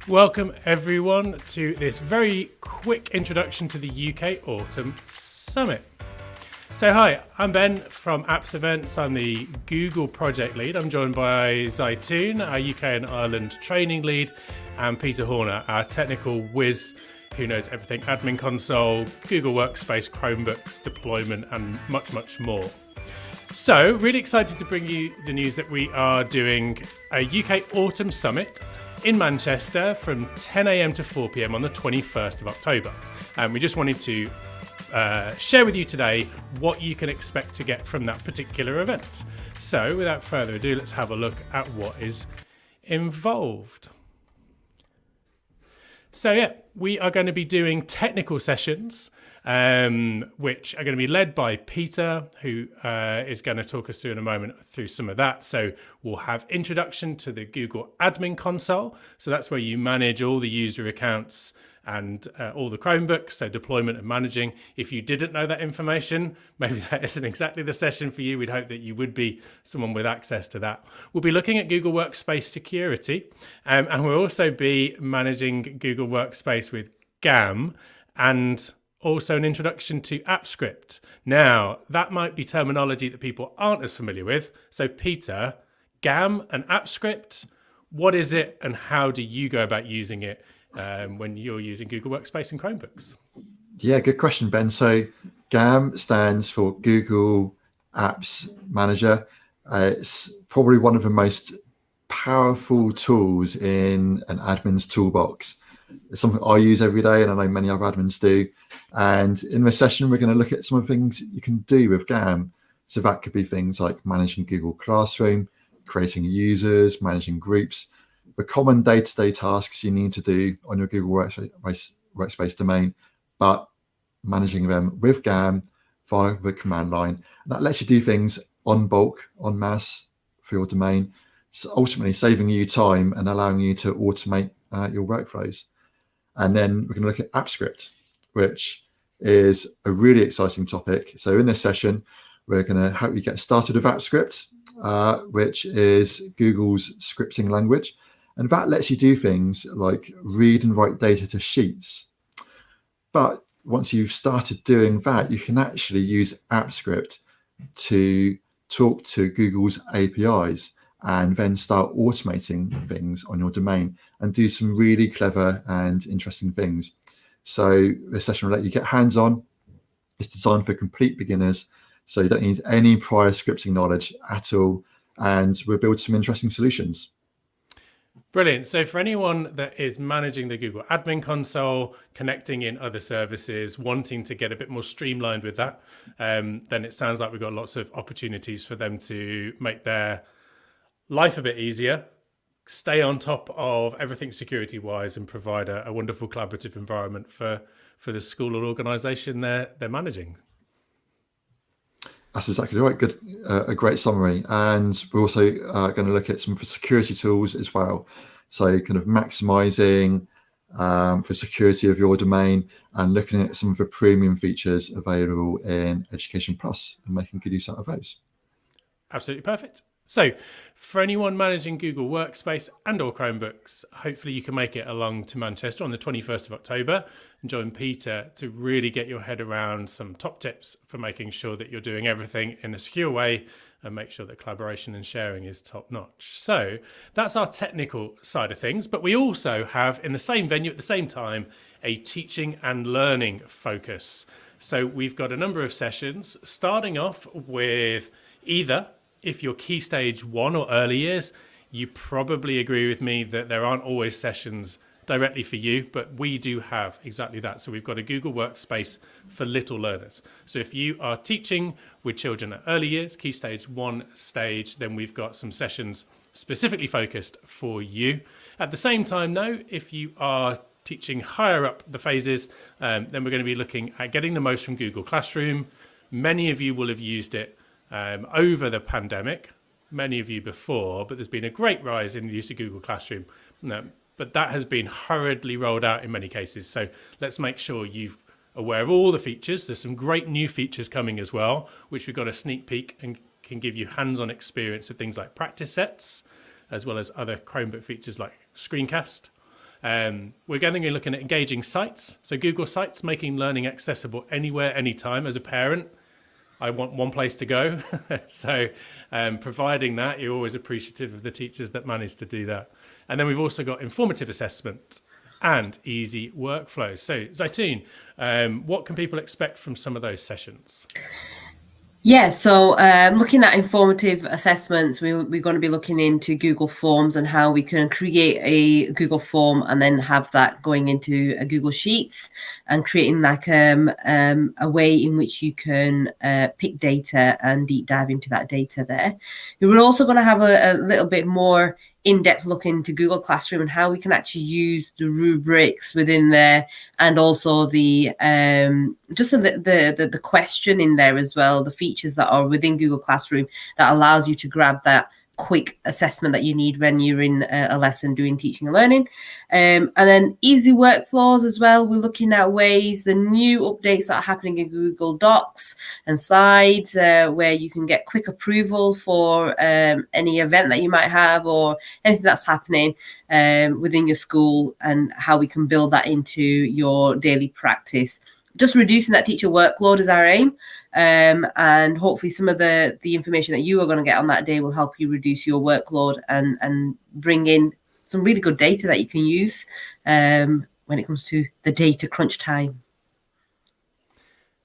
Welcome everyone to this very quick introduction to the UK Autumn Summit. So hi, I'm Ben from Apps Events. I'm the Google project lead. I'm joined by Zaitoon, our UK and Ireland training lead, and Peter Horner, our technical whiz who knows everything admin console, Google Workspace, Chromebooks, deployment, and much, much more. So really excited to bring you the news that we are doing a UK Autumn Summit in Manchester from 10 a.m. to 4 p.m. on the 21st of October. And we just wanted to share with you today what you can expect to get from that particular event. So without further ado, let's have a look at what is involved. So yeah, we are going to be doing technical sessions, which are going to be led by Peter, who is going to talk us through in a moment through some of that. So we'll have introduction to the Google admin console. So that's where you manage all the user accounts and all the Chromebooks, so deployment and managing. If you didn't know that information, maybe that isn't exactly the session for you. We'd hope that you would be someone with access to that. We'll be looking at Google Workspace security, and we'll also be managing Google Workspace with GAM, and also an introduction to AppScript. Now, that might be terminology that people aren't as familiar with. So Peter, GAM and AppScript, what is it and how do you go about using it when you're using Google Workspace and Chromebooks? Yeah, good question, Ben. So GAM stands for Google Apps Manager. It's probably one of the most powerful tools in an admin's toolbox. It's something I use every day, and I know many other admins do. And in this session, we're going to look at some of the things you can do with GAM. So that could be things like managing Google Classroom, creating users, managing groups, the common day-to-day tasks you need to do on your Google Workspace domain, but managing them with GAM via the command line. And that lets you do things en bulk, en masse for your domain, so ultimately saving you time and allowing you to automate your workflows. And then we're going to look at AppScript, which is a really exciting topic. So in this session, we're going to help you get started with AppScript, which is Google's scripting language. And that lets you do things like read and write data to sheets. But once you've started doing that, you can actually use AppScript to talk to Google's APIs and then start automating things on your domain and do some really clever and interesting things. So this session will let you get hands-on. It's designed for complete beginners, so you don't need any prior scripting knowledge at all, and we'll build some interesting solutions. Brilliant. So for anyone that is managing the Google admin console, connecting in other services, wanting to get a bit more streamlined with that, then it sounds like we've got lots of opportunities for them to make their life a bit easier, stay on top of everything security-wise, and provide a wonderful collaborative environment for the school or organisation they're managing. That's exactly right. Good, a great summary. And we're also going to look at some of the security tools as well. So kind of maximizing for security of your domain and looking at some of the premium features available in Education Plus and making good use out of those. Absolutely perfect. So for anyone managing Google Workspace and or Chromebooks, hopefully you can make it along to Manchester on the 21st of October and join Peter to really get your head around some top tips for making sure that you're doing everything in a secure way and make sure that collaboration and sharing is top notch. So that's our technical side of things, but we also have in the same venue at the same time a teaching and learning focus. So we've got a number of sessions starting off with either, if you're Key Stage 1 or early years, you probably agree with me that there aren't always sessions directly for you, but we do have exactly that. So we've got a Google Workspace for little learners. So if you are teaching with children at early years, Key Stage 1 stage, then we've got some sessions specifically focused for you. At the same time, though, if you are teaching higher up the phases, then we're going to be looking at getting the most from Google Classroom. Many of you will have used it over the pandemic, many of you before, but there's been a great rise in the use of Google Classroom. But that has been hurriedly rolled out in many cases. So let's make sure you're aware of all the features. There's some great new features coming as well, which we've got a sneak peek and can give you hands-on experience of things like practice sets, as well as other Chromebook features like Screencast. We're going to be looking at engaging sites. So Google Sites, making learning accessible anywhere, anytime. As a parent, I want one place to go. So providing that, you're always appreciative of the teachers that manage to do that. And then we've also got informative assessment and easy workflows. So Zaitoon, what can people expect from some of those sessions? Yeah, so looking at informative assessments, we're going to be looking into Google Forms and how we can create a Google form and then have that going into a Google Sheets and creating like a way in which you can pick data and deep dive into that data there. We're also going to have a little bit more in-depth look into Google Classroom and how we can actually use the rubrics within there, and also the just the question in there as well, the features that are within Google Classroom that allows you to grab that quick assessment that you need when you're in a lesson doing teaching and learning. And then easy workflows as well. We're looking at ways, the new updates that are happening in Google Docs and Slides, where you can get quick approval for any event that you might have or anything that's happening within your school, and how we can build that into your daily practice. Just reducing that teacher workload is our aim. And hopefully some of the information that you are going to get on that day will help you reduce your workload and bring in some really good data that you can use when it comes to the data crunch time.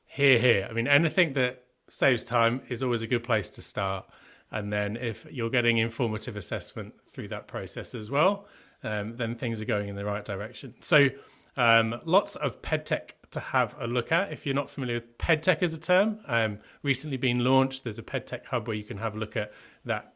Here. I mean, anything that saves time is always a good place to start. And then if you're getting informative assessment through that process as well, then things are going in the right direction. So lots of PedTech to have a look at. If you're not familiar with PedTech as a term, recently been launched. There's a PedTech hub where you can have a look at that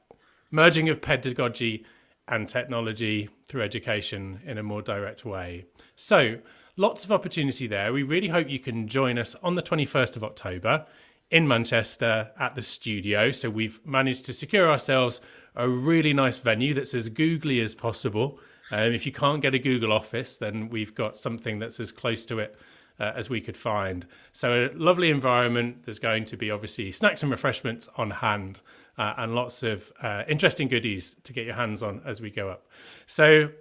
merging of pedagogy and technology through education in a more direct way. So lots of opportunity there. We really hope you can join us on the 21st of October in Manchester at the studio. So we've managed to secure ourselves a really nice venue that's as googly as possible. If you can't get a Google office, then we've got something that's as close to it as we could find. So a lovely environment. There's going to be obviously snacks and refreshments on hand, and lots of interesting goodies to get your hands on as we go up. So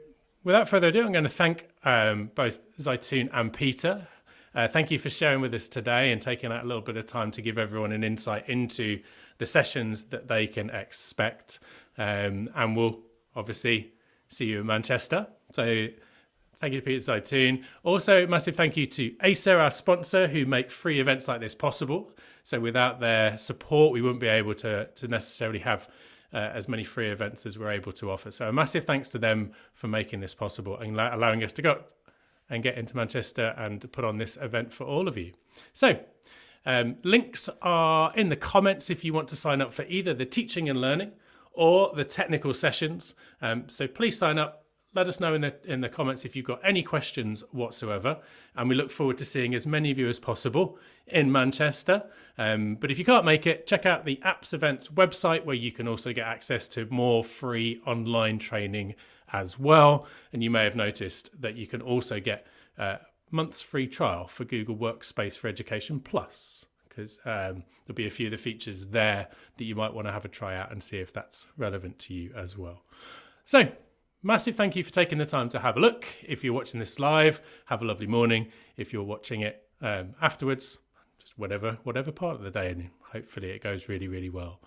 without further ado, I'm going to thank both Zaitoon and Peter. Thank you for sharing with us today and taking out a little bit of time to give everyone an insight into the sessions that they can expect. And we'll obviously see you in Manchester. So thank you to Peter Zaitoon. Also, massive thank you to Acer, our sponsor, who make free events like this possible. So without their support, we wouldn't be able to necessarily have as many free events as we're able to offer. So a massive thanks to them for making this possible and allowing us to go and get into Manchester and put on this event for all of you. So links are in the comments if you want to sign up for either the teaching and learning or the technical sessions. So please sign up. Let us know in the comments if you've got any questions whatsoever. And we look forward to seeing as many of you as possible in Manchester. But if you can't make it, check out the Apps Events website, where you can also get access to more free online training as well. And you may have noticed that you can also get a month's free trial for Google Workspace for Education Plus, because there'll be a few of the features there that you might want to have a try out and see if that's relevant to you as well. So massive thank you for taking the time to have a look. If you're watching this live, have a lovely morning. If you're watching it afterwards, just whatever part of the day, and hopefully it goes really, really well.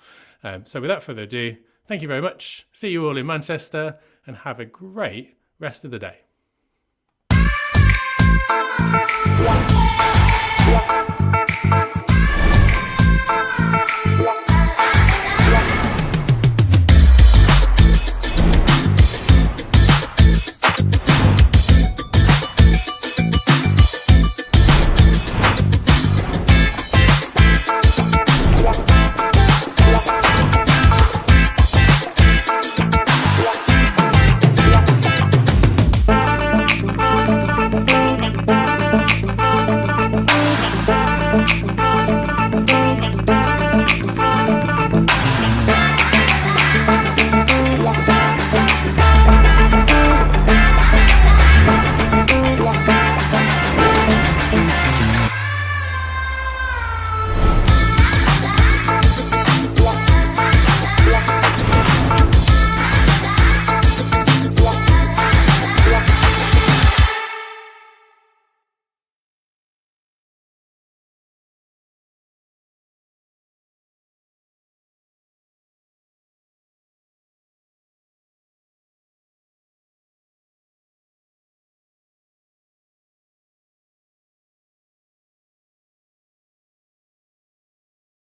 So without further ado, thank you very much. See you all in Manchester and have a great rest of the day.